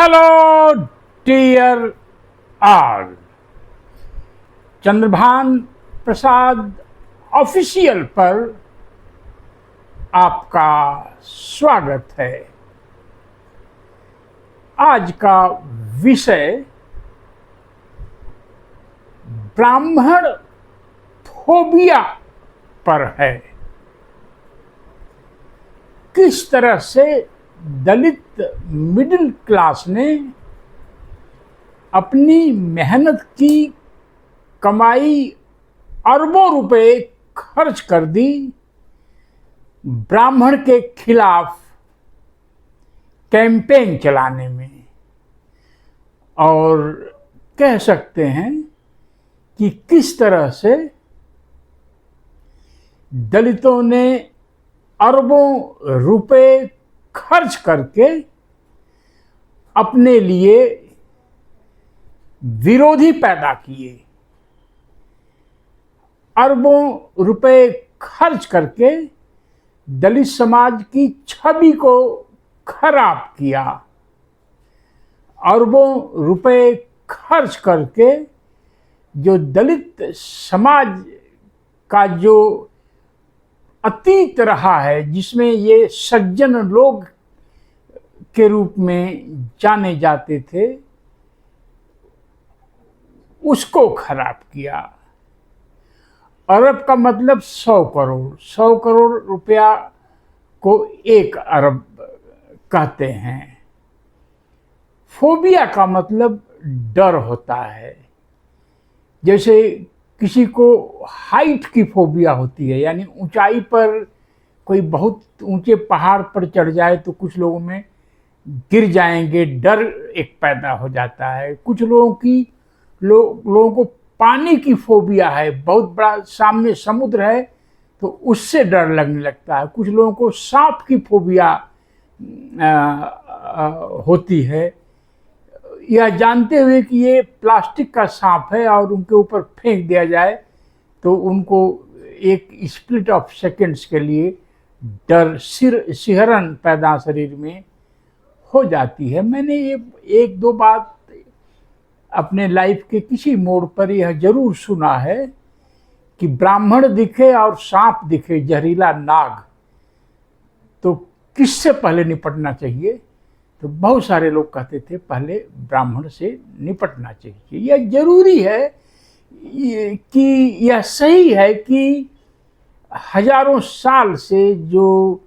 Hello dear all, Chandrabhan प्रसाद official पर आपका स्वागत है। आज का विषय ब्राह्मण फोबिया पर है। किस तरह से दलित मिडिल क्लास ने अपनी मेहनत की कमाई अरबों रुपए खर्च कर दी ब्राह्मण के खिलाफ कैंपेन चलाने में, और कह सकते हैं कि किस तरह से दलितों ने अरबों रुपए खर्च करके अपने लिए विरोधी पैदा किए, अरबों रुपए खर्च करके दलित समाज की छवि को खराब किया, अरबों रुपए खर्च करके जो दलित समाज का जो अतीत रहा है, जिसमें ये सज्जन लोग के रूप में जाने जाते थे, उसको खराब किया। अरब का मतलब 100 करोड़, 100 करोड़ रुपया को 1 अरब कहते हैं। फोबिया का मतलब डर होता है। जैसे किसी को हाइट की फोबिया होती है, यानी ऊंचाई पर कोई बहुत ऊंचे पहाड़ पर चढ़ जाए तो कुछ लोगों में गिर जाएंगे, डर एक पैदा हो जाता है। कुछ लोगों को पानी की फोबिया है, बहुत बड़ा सामने समुद्र है तो उससे डर लगने लगता है। कुछ लोगों को सांप की फोबिया होती है, यह जानते हुए कि ये प्लास्टिक का सांप है और उनके ऊपर फेंक दिया जाए तो उनको एक स्प्लिट ऑफ सेकंड्स के लिए डर, सिहरन पैदा शरीर में हो जाती है। मैंने ये 1-2 बात अपने लाइफ के किसी मोड़ पर यह जरूर सुना है कि ब्राह्मण दिखे और सांप दिखे, जहरीला नाग, तो किससे पहले निपटना चाहिए? तो बहुत सारे लोग कहते थे पहले ब्राह्मण से निपटना चाहिए। यह जरूरी है कि यह सही है कि हजारों साल से जो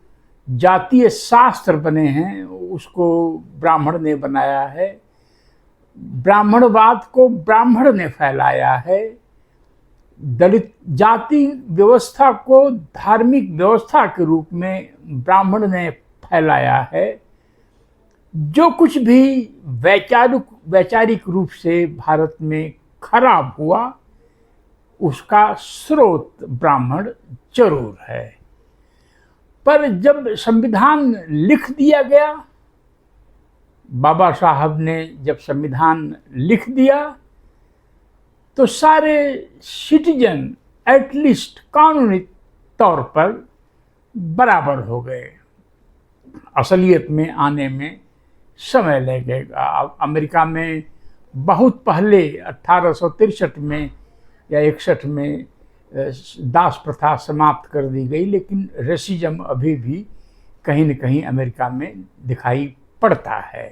जातीय शास्त्र बने हैं उसको ब्राह्मण ने बनाया है, ब्राह्मणवाद को ब्राह्मण ने फैलाया है, दलित जाति व्यवस्था को धार्मिक व्यवस्था के रूप में ब्राह्मण ने फैलाया है। जो कुछ भी वैचारिक रूप से भारत में खराब हुआ उसका स्रोत ब्राह्मण जरूर है। पर जब संविधान लिख दिया गया, बाबा साहब ने जब संविधान लिख दिया तो सारे सिटीजन एटलीस्ट कानूनी तौर पर बराबर हो गए। असलियत में आने में समय लगेगा। अमेरिका में बहुत पहले 1863 में या 61 में दास प्रथा समाप्त कर दी गई, लेकिन रेसिज्म अभी भी कहीं न कहीं अमेरिका में दिखाई पड़ता है।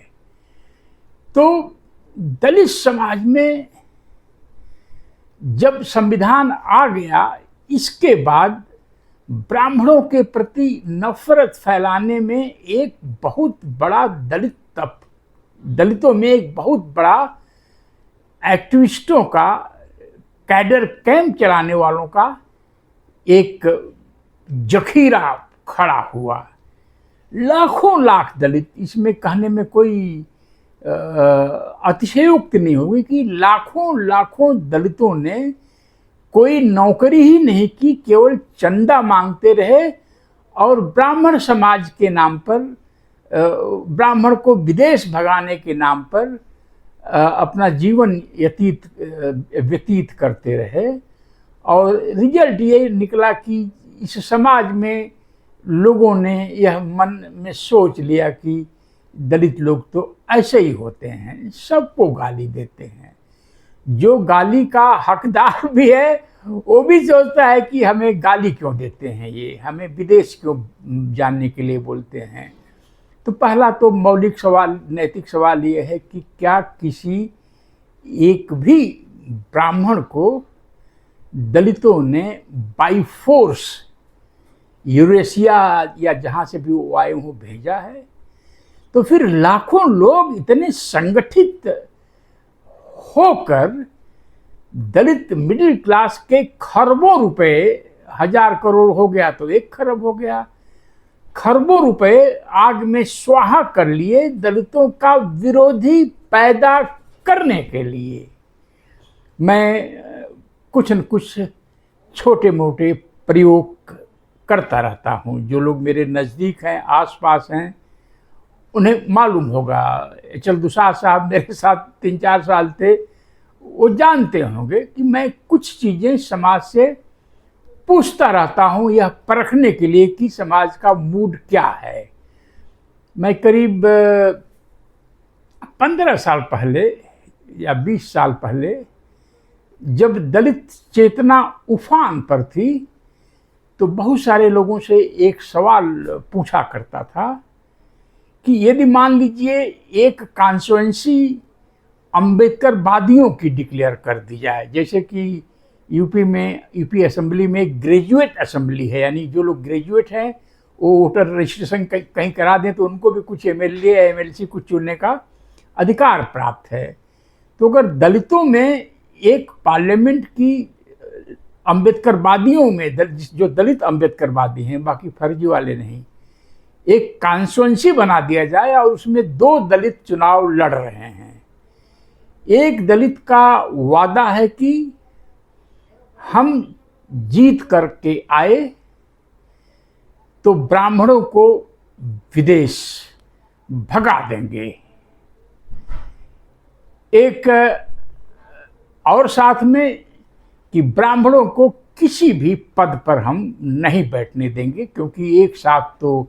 तो दलित समाज में जब संविधान आ गया, इसके बाद ब्राह्मणों के प्रति नफरत फैलाने में एक बहुत बड़ा दलितों में एक बहुत बड़ा एक्टिविस्टों का, कैडर कैंप चलाने वालों का एक जखीरा खड़ा हुआ। लाखों लाख दलित, इसमें कहने में कोई अतिशयोक्ति नहीं होगी कि लाखों लाखों दलितों ने कोई नौकरी ही नहीं की, केवल चंदा मांगते रहे और ब्राह्मण समाज के नाम पर, ब्राह्मण को विदेश भगाने के नाम पर अपना जीवन व्यतीत करते रहे। और रिजल्ट ये निकला कि इस समाज में लोगों ने यह मन में सोच लिया कि दलित लोग तो ऐसे ही होते हैं, सबको गाली देते हैं। जो गाली का हकदार भी है वो भी सोचता है कि हमें गाली क्यों देते हैं, ये हमें विदेश क्यों जानने के लिए बोलते हैं। तो पहला तो मौलिक सवाल, नैतिक सवाल ये है कि क्या किसी एक भी ब्राह्मण को दलितों ने बाई फोर्स यूरेशिया या जहाँ से भी वो आए हों भेजा है? तो फिर लाखों लोग इतने संगठित होकर दलित मिडिल क्लास के खरबों रुपए, 1000 करोड़ हो गया तो 1 खरब हो गया, खरबों रुपए आग में स्वाहा कर लिए दलितों का विरोधी पैदा करने के लिए। मैं कुछ न कुछ छोटे मोटे प्रयोग करता रहता हूँ। जो लोग मेरे नज़दीक हैं, आसपास हैं, उन्हें मालूम होगा। चल दुसाद साहब मेरे साथ 3-4 साल थे, वो जानते होंगे कि मैं कुछ चीज़ें समाज से पूछता रहता हूँ, यह परखने के लिए कि समाज का मूड क्या है। मैं करीब 15 साल पहले या 20 साल पहले जब दलित चेतना उफान पर थी, तो बहुत सारे लोगों से एक सवाल पूछा करता था कि यदि मान लीजिए एक कॉन्स्टिट्यूएंसी अंबेडकर वादियों की डिक्लेयर कर दी जाए, जैसे कि यूपी असेंबली में ग्रेजुएट असेंबली है, यानी जो लोग ग्रेजुएट हैं वो वोटर रजिस्ट्रेशन कहीं करा दें तो उनको भी कुछ एमएलए या एमएलसी कुछ चुनने का अधिकार प्राप्त है। तो अगर दलितों में एक पार्लियामेंट की अम्बेडकरवादियों में, जो दलित अम्बेडकरवादी हैं, बाकी फर्जी वाले नहीं, एक कॉन्स्टिट्यूएंसी बना दिया जाए और उसमें 2 दलित चुनाव लड़ रहे हैं। एक दलित का वादा है कि हम जीत करके आए तो ब्राह्मणों को विदेश भगा देंगे। एक और साथ में कि ब्राह्मणों को किसी भी पद पर हम नहीं बैठने देंगे, क्योंकि एक साथ तो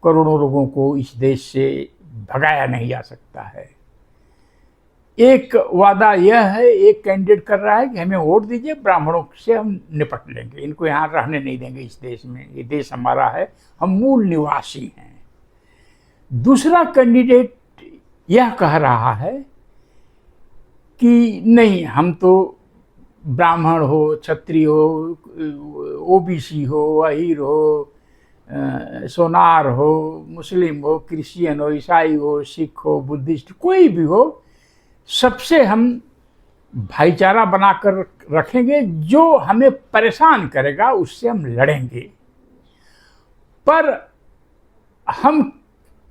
करोड़ों लोगों को इस देश से भगाया नहीं जा सकता है। एक वादा यह है, एक कैंडिडेट कर रहा है कि हमें वोट दीजिए, ब्राह्मणों से हम निपट लेंगे, इनको यहाँ रहने नहीं देंगे इस देश में, ये देश हमारा है, हम मूल निवासी हैं। दूसरा कैंडिडेट यह कह रहा है कि नहीं, हम तो ब्राह्मण हो, क्षत्रिय हो, ओबीसी हो, अहीर हो, सोनार हो, मुस्लिम हो, क्रिश्चियन हो, ईसाई हो, सिख हो, बुद्धिस्ट, कोई भी हो, सबसे हम भाईचारा बनाकर रखेंगे। जो हमें परेशान करेगा उससे हम लड़ेंगे, पर हम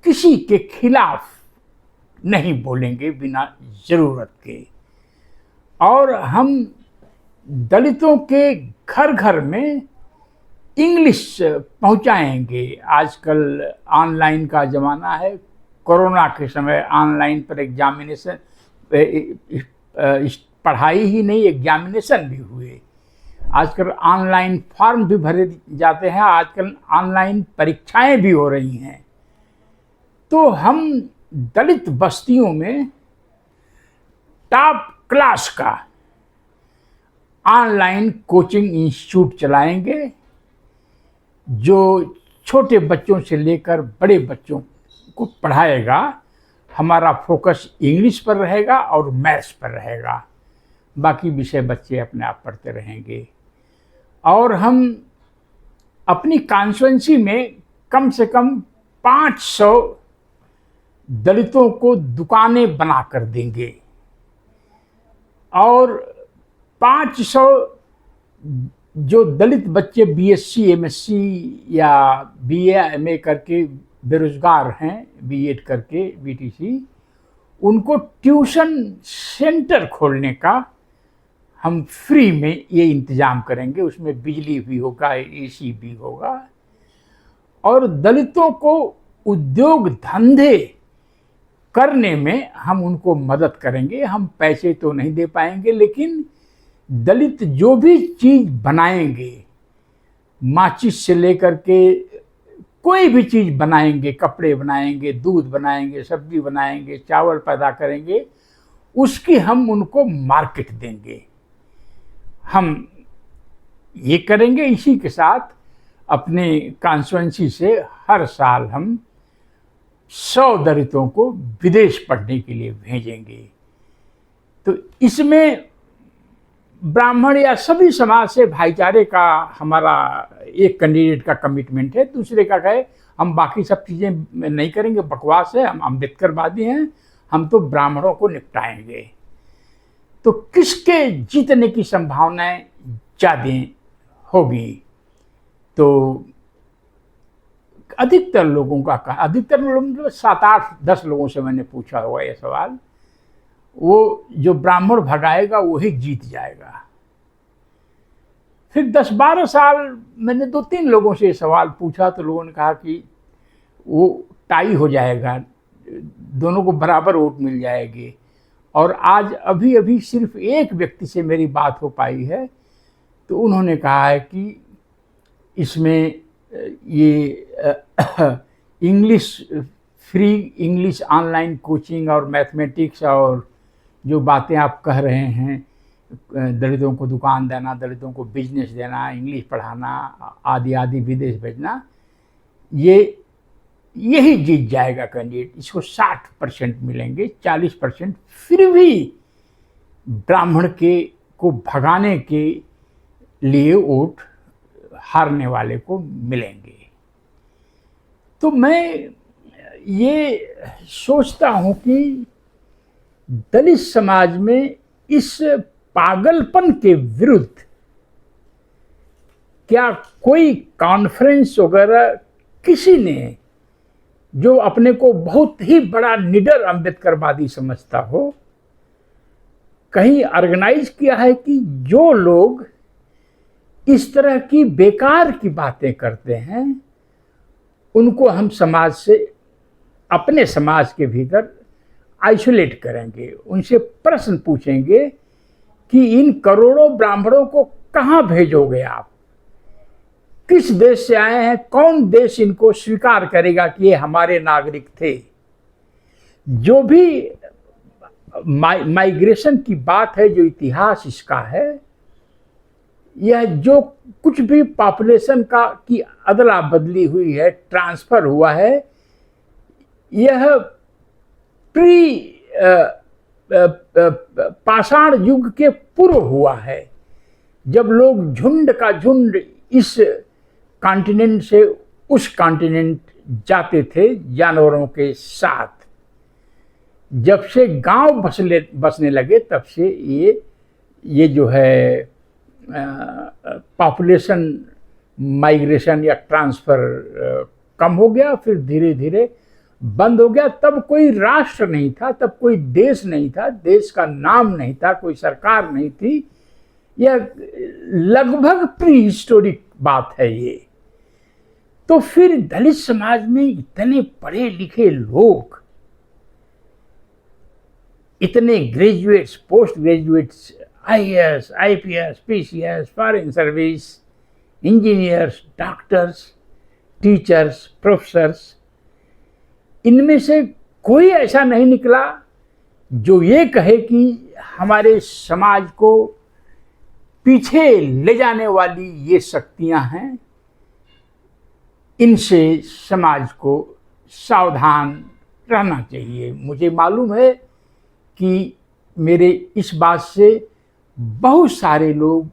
किसी के खिलाफ नहीं बोलेंगे बिना जरूरत के। और हम दलितों के घर घर में इंग्लिश पहुंचाएंगे। आजकल ऑनलाइन का ज़माना है, कोरोना के समय ऑनलाइन पर एग्जामिनेशन, पढ़ाई ही नहीं एग्जामिनेशन भी हुए। आजकल ऑनलाइन फॉर्म भी भरे जाते हैं, आजकल ऑनलाइन परीक्षाएं भी हो रही हैं। तो हम दलित बस्तियों में टॉप क्लास का ऑनलाइन कोचिंग इंस्टीट्यूट चलाएंगे, जो छोटे बच्चों से लेकर बड़े बच्चों को पढ़ाएगा। हमारा फोकस इंग्लिश पर रहेगा और मैथ्स पर रहेगा, बाकी विषय बच्चे अपने आप पढ़ते रहेंगे। और हम अपनी कॉन्स्टिट्यूएंसी में कम से कम 500 दलितों को दुकानें बना कर देंगे, और 500 जो दलित बच्चे बीएससी, एमएससी या बीए, एमए करके बेरोजगार हैं, बीएड करके, बीटीसी, उनको ट्यूशन सेंटर खोलने का हम फ्री में ये इंतज़ाम करेंगे। उसमें बिजली भी होगा, एसी भी होगा, और दलितों को उद्योग धंधे करने में हम उनको मदद करेंगे। हम पैसे तो नहीं दे पाएंगे, लेकिन दलित जो भी चीज़ बनाएंगे, माचिस से लेकर के कोई भी चीज़ बनाएंगे, कपड़े बनाएंगे, दूध बनाएंगे, सब्जी बनाएंगे, चावल पैदा करेंगे, उसकी हम उनको मार्केट देंगे। हम ये करेंगे, इसी के साथ अपने कॉन्स्टिट्यूएंसी से हर साल हम 100 दलितों को विदेश पढ़ने के लिए भेजेंगे। तो इसमें ब्राह्मण या सभी समाज से भाईचारे का हमारा एक कैंडिडेट का कमिटमेंट है। दूसरे का कहे हम बाकी सब चीज़ें नहीं करेंगे, बकवास है, हम अम्बेडकरवादी हैं, हम तो ब्राह्मणों को निपटाएंगे। तो किसके जीतने की संभावनाएं ज़्यादा होगी? तो अधिकतर लोगों का कहा, अधिकतर लोग 7-8-10 लोगों से मैंने पूछा हुआ ये सवाल, वो जो ब्राह्मण भगाएगा वही जीत जाएगा। फिर 10-12 साल मैंने 2-3 लोगों से ये सवाल पूछा तो लोगों ने कहा कि वो टाई हो जाएगा, दोनों को बराबर वोट मिल जाएगी। और आज अभी अभी सिर्फ एक व्यक्ति से मेरी बात हो पाई है, तो उन्होंने कहा है कि इसमें ये English free English online coaching और मैथमेटिक्स और जो बातें आप कह रहे हैं, दलितों को दुकान देना, दलितों को बिजनेस देना, इंग्लिश पढ़ाना आदि आदि, विदेश भेजना, यही जीत जाएगा कैंडिडेट। इसको 60% मिलेंगे, 40% फिर भी ब्राह्मण को भगाने के लिए वोट हारने वाले को मिलेंगे। तो मैं ये सोचता हूँ कि दलित समाज में इस पागलपन के विरुद्ध क्या कोई कॉन्फ्रेंस वगैरह किसी ने, जो अपने को बहुत ही बड़ा निडर अम्बेडकरवादी समझता हो, कहीं ऑर्गेनाइज किया है कि जो लोग इस तरह की बेकार की बातें करते हैं उनको हम समाज से, अपने समाज के भीतर आइसोलेट करेंगे, उनसे प्रश्न पूछेंगे कि इन करोड़ों ब्राह्मणों को कहाँ भेजोगे आप, किस देश से आए हैं, कौन देश इनको स्वीकार करेगा कि ये हमारे नागरिक थे। जो भी माइग्रेशन की बात है, जो इतिहास इसका है, यह जो कुछ भी पॉपुलेशन की अदला बदली हुई है, ट्रांसफर हुआ है, यह पाषाण युग के पूर्व हुआ है, जब लोग झुंड का झुंड इस कॉन्टिनेंट से उस कॉन्टिनेंट जाते थे जानवरों के साथ। जब से गांव बसने लगे तब से ये जो है पॉपुलेशन माइग्रेशन या ट्रांसफ़र कम हो गया, फिर धीरे धीरे बंद हो गया। तब कोई राष्ट्र नहीं था, तब कोई देश नहीं था, देश का नाम नहीं था, कोई सरकार नहीं थी। यह लगभग प्री हिस्टोरिक बात है ये। तो फिर दलित समाज में इतने पढ़े लिखे लोग, इतने graduates, post graduates, IAS, IPS, PCS, foreign service, engineers, doctors, teachers, professors, इनमें से कोई ऐसा नहीं निकला जो ये कहे कि हमारे समाज को पीछे ले जाने वाली ये शक्तियां हैं, इनसे समाज को सावधान रहना चाहिए। मुझे मालूम है कि मेरे इस बात से बहुत सारे लोग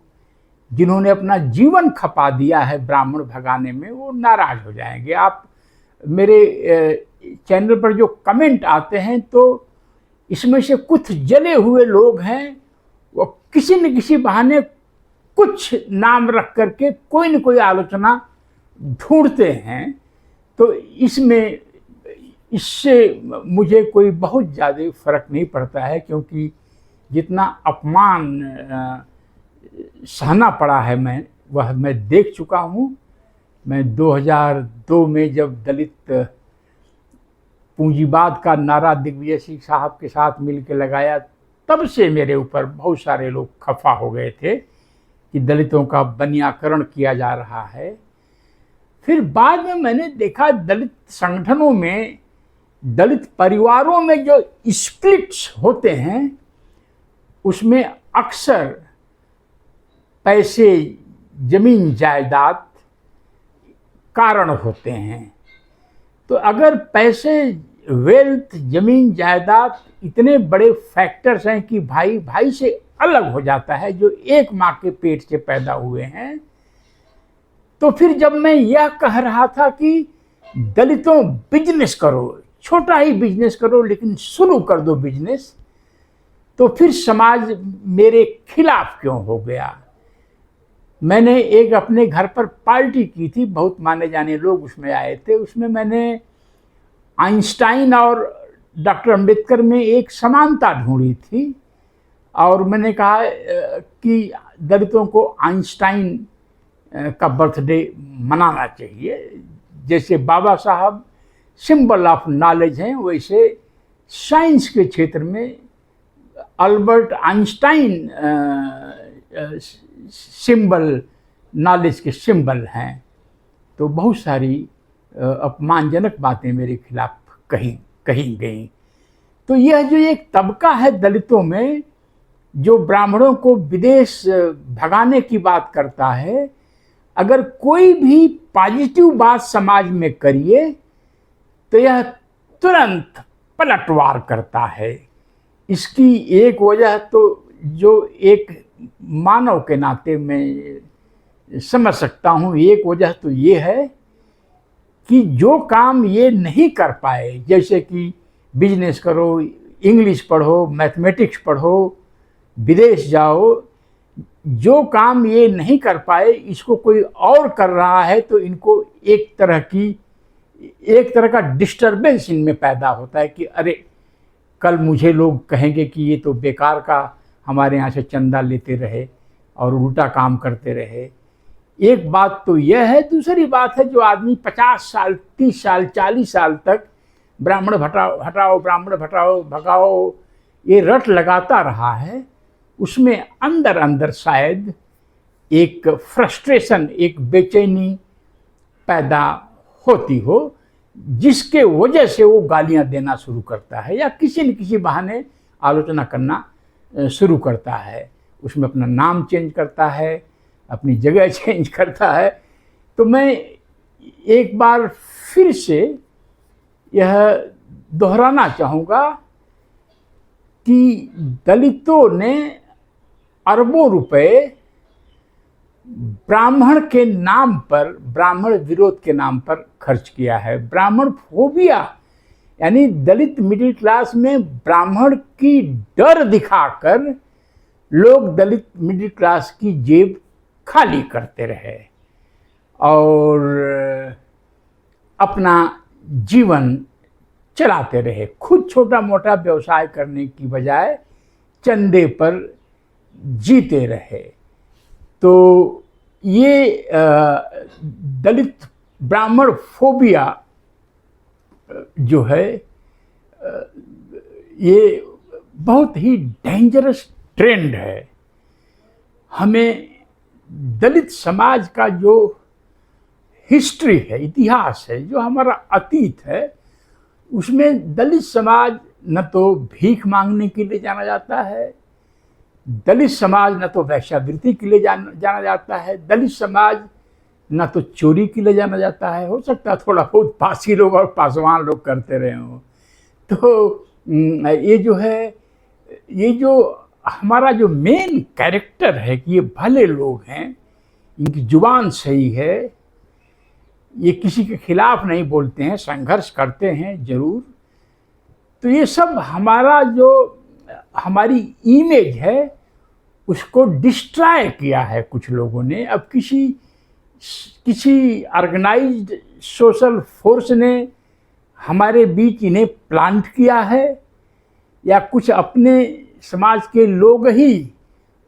जिन्होंने अपना जीवन खपा दिया है ब्राह्मण भगाने में, वो नाराज हो जाएंगे। आप मेरे चैनल पर जो कमेंट आते हैं तो इसमें से कुछ जले हुए लोग हैं, वो किसी न किसी बहाने कुछ नाम रख करके कोई न कोई आलोचना ढूंढते हैं। तो इससे मुझे कोई बहुत ज़्यादा फर्क नहीं पड़ता है, क्योंकि जितना अपमान सहना पड़ा है वह मैं देख चुका हूँ। मैं 2002 में जब दलित पूंजीवाद का नारा दिग्विजय सिंह साहब के साथ मिल के लगाया, तब से मेरे ऊपर बहुत सारे लोग खफा हो गए थे कि दलितों का बनियाकरण किया जा रहा है। फिर बाद में मैंने देखा दलित संगठनों में, दलित परिवारों में जो स्प्लिट्स होते हैं उसमें अक्सर पैसे, जमीन जायदाद कारण होते हैं। तो अगर पैसे, वेल्थ, जमीन जायदाद इतने बड़े फैक्टर्स हैं कि भाई भाई से अलग हो जाता है, जो एक माँ के पेट से पैदा हुए हैं, तो फिर जब मैं यह कह रहा था कि दलितों बिजनेस करो, छोटा ही बिजनेस करो लेकिन शुरू कर दो बिजनेस, तो फिर समाज मेरे खिलाफ क्यों हो गया। मैंने एक अपने घर पर पार्टी की थी, बहुत माने जाने लोग उसमें आए थे। उसमें मैंने आइंस्टाइन और डॉक्टर अंबेडकर में एक समानता ढूंढी थी और मैंने कहा कि दलितों को आइंस्टाइन का बर्थडे मनाना चाहिए। जैसे बाबा साहब सिंबल ऑफ नॉलेज हैं, वैसे साइंस के क्षेत्र में अल्बर्ट आइंस्टाइन सिंबल, नॉलेज के सिंबल हैं। तो बहुत सारी अपमानजनक बातें मेरे खिलाफ कही गई। तो यह जो एक तबका है दलितों में जो ब्राह्मणों को विदेश भगाने की बात करता है, अगर कोई भी पॉजिटिव बात समाज में करिए तो यह तुरंत पलटवार करता है। इसकी एक वजह तो जो एक मानव के नाते मैं समझ सकता हूँ, एक वजह तो ये है कि जो काम ये नहीं कर पाए, जैसे कि बिजनेस करो, इंग्लिश पढ़ो, मैथमेटिक्स पढ़ो, विदेश जाओ, जो काम ये नहीं कर पाए इसको कोई और कर रहा है तो इनको एक तरह का डिस्टरबेंस इनमें पैदा होता है कि अरे कल मुझे लोग कहेंगे कि ये तो बेकार का हमारे यहाँ से चंदा लेते रहे और उल्टा काम करते रहे। एक बात तो यह है। दूसरी बात है, जो आदमी 50 साल, 30 साल, 40 साल तक ब्राह्मण हटाओ, ब्राह्मण भगाओ ये रट लगाता रहा है, उसमें अंदर अंदर शायद एक फ्रस्ट्रेशन, एक बेचैनी पैदा होती हो, जिसके वजह से वो गालियां देना शुरू करता है या किसी न किसी बहाने आलोचना करना शुरू करता है। उसमें अपना नाम चेंज करता है, अपनी जगह चेंज करता है। तो मैं एक बार फिर से यह दोहराना चाहूँगा कि दलितों ने अरबों रुपए ब्राह्मण के नाम पर, ब्राह्मण विरोध के नाम पर खर्च किया है। ब्राह्मण फोबिया, यानी दलित मिडिल क्लास में ब्राह्मण की डर दिखाकर लोग दलित मिडिल क्लास की जेब खाली करते रहे और अपना जीवन चलाते रहे, खुद छोटा मोटा व्यवसाय करने की बजाय चंदे पर जीते रहे। तो ये दलित ब्राह्मण फोबिया जो है ये बहुत ही डेंजरस ट्रेंड है। हमें दलित समाज का जो हिस्ट्री है, इतिहास है, जो हमारा अतीत है, उसमें दलित समाज न तो भीख मांगने के लिए जाना जाता है, दलित समाज न तो वैश्यावृत्ति के लिए जाना जाता है, दलित समाज न तो चोरी के लिए जाना जाता है। हो सकता है थोड़ा बहुत पासी लोग और पासवान लोग करते रहे हों। तो ये जो है, ये जो हमारा जो मेन कैरेक्टर है कि ये भले लोग हैं, इनकी जुबान सही है, ये किसी के खिलाफ नहीं बोलते हैं, संघर्ष करते हैं जरूर। तो ये सब हमारा जो हमारी इमेज है उसको डिस्ट्रॉय किया है कुछ लोगों ने। अब किसी ऑर्गेनाइज्ड सोशल फोर्स ने हमारे बीच इन्हें प्लांट किया है, या कुछ अपने समाज के लोग ही,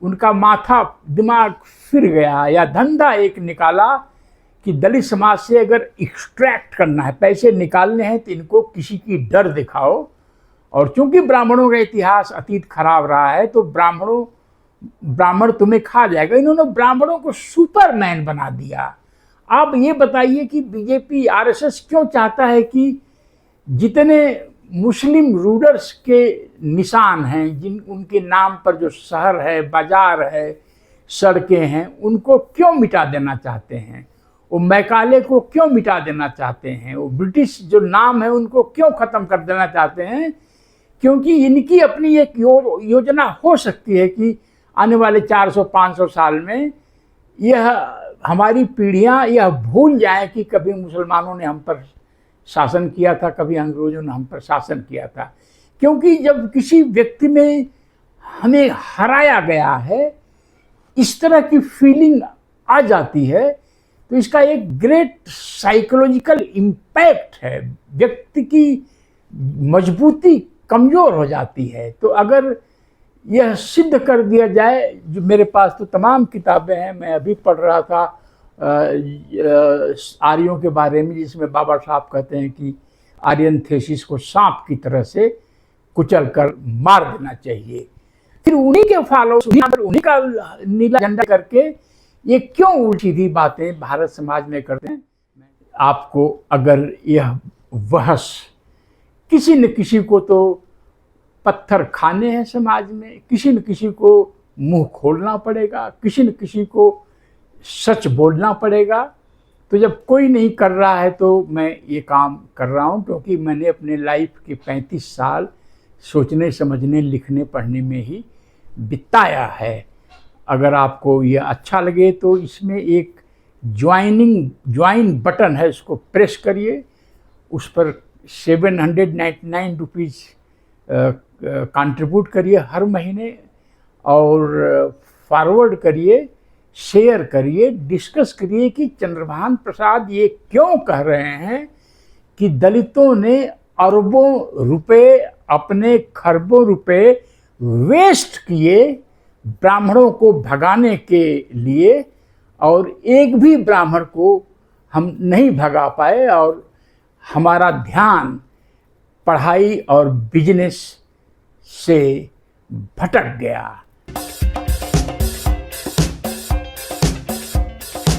उनका माथा दिमाग फिर गया या धंधा एक निकाला कि दलित समाज से अगर एक्सट्रैक्ट करना है, पैसे निकालने हैं, तो इनको किसी की डर दिखाओ। और चूंकि ब्राह्मणों का इतिहास अतीत खराब रहा है तो ब्राह्मण तुम्हें खा जाएगा। इन्होंने ब्राह्मणों को सुपरमैन बना दिया। आप ये बताइए कि बीजेपी आरएसएस क्यों चाहता है कि जितने मुस्लिम रूलर्स के निशान हैं, जिन उनके नाम पर जो शहर है, बाजार है, सड़कें हैं, उनको क्यों मिटा देना चाहते हैं? वो मैकाले को क्यों मिटा देना चाहते हैं? वो ब्रिटिश जो नाम है उनको क्यों ख़त्म कर देना चाहते हैं? क्योंकि इनकी अपनी एक योजना हो सकती है कि आने वाले 400-500 साल में यह हमारी पीढ़ियां यह भूल जाएं कि कभी मुसलमानों ने हम पर शासन किया था, कभी अंग्रेजों ने हम पर शासन किया था। क्योंकि जब किसी व्यक्ति में हमें हराया गया है, इस तरह की फीलिंग आ जाती है, तो इसका एक ग्रेट साइकोलॉजिकल इम्पैक्ट है। व्यक्ति की मजबूती कमज़ोर हो जाती है। तो अगर यह सिद्ध कर दिया जाए, जो मेरे पास तो तमाम किताबें हैं, मैं अभी पढ़ रहा था आर्यों के बारे में, जिसमें बाबा साहब कहते हैं कि आर्यन थेसिस को सांप की तरह से कुचल कर मार देना चाहिए। फिर उन्हीं के फॉलो, उन्हीं का नीला झंडा करके ये क्यों उल्टी सीधी बातें भारत समाज में करते हैं? आपको अगर यह बहस, किसी न किसी को तो पत्थर खाने हैं समाज में, किसी न किसी को मुंह खोलना पड़ेगा, किसी न किसी को सच बोलना पड़ेगा। तो जब कोई नहीं कर रहा है तो मैं ये काम कर रहा हूँ, क्योंकि मैंने अपने लाइफ के 35 साल सोचने, समझने, लिखने, पढ़ने में ही बिताया है। अगर आपको ये अच्छा लगे तो इसमें एक ज्वाइन बटन है, इसको प्रेस करिए, उस पर 799 रुपीज़ कंट्रीब्यूट करिए हर महीने, और फॉरवर्ड करिए, शेयर करिए, डिस्कस करिए कि चंद्रभान प्रसाद ये क्यों कह रहे हैं कि दलितों ने अरबों रुपए, अपने खरबों रुपए वेस्ट किए ब्राह्मणों को भगाने के लिए, और एक भी ब्राह्मण को हम नहीं भगा पाए, और हमारा ध्यान पढ़ाई और बिजनेस से भटक गया।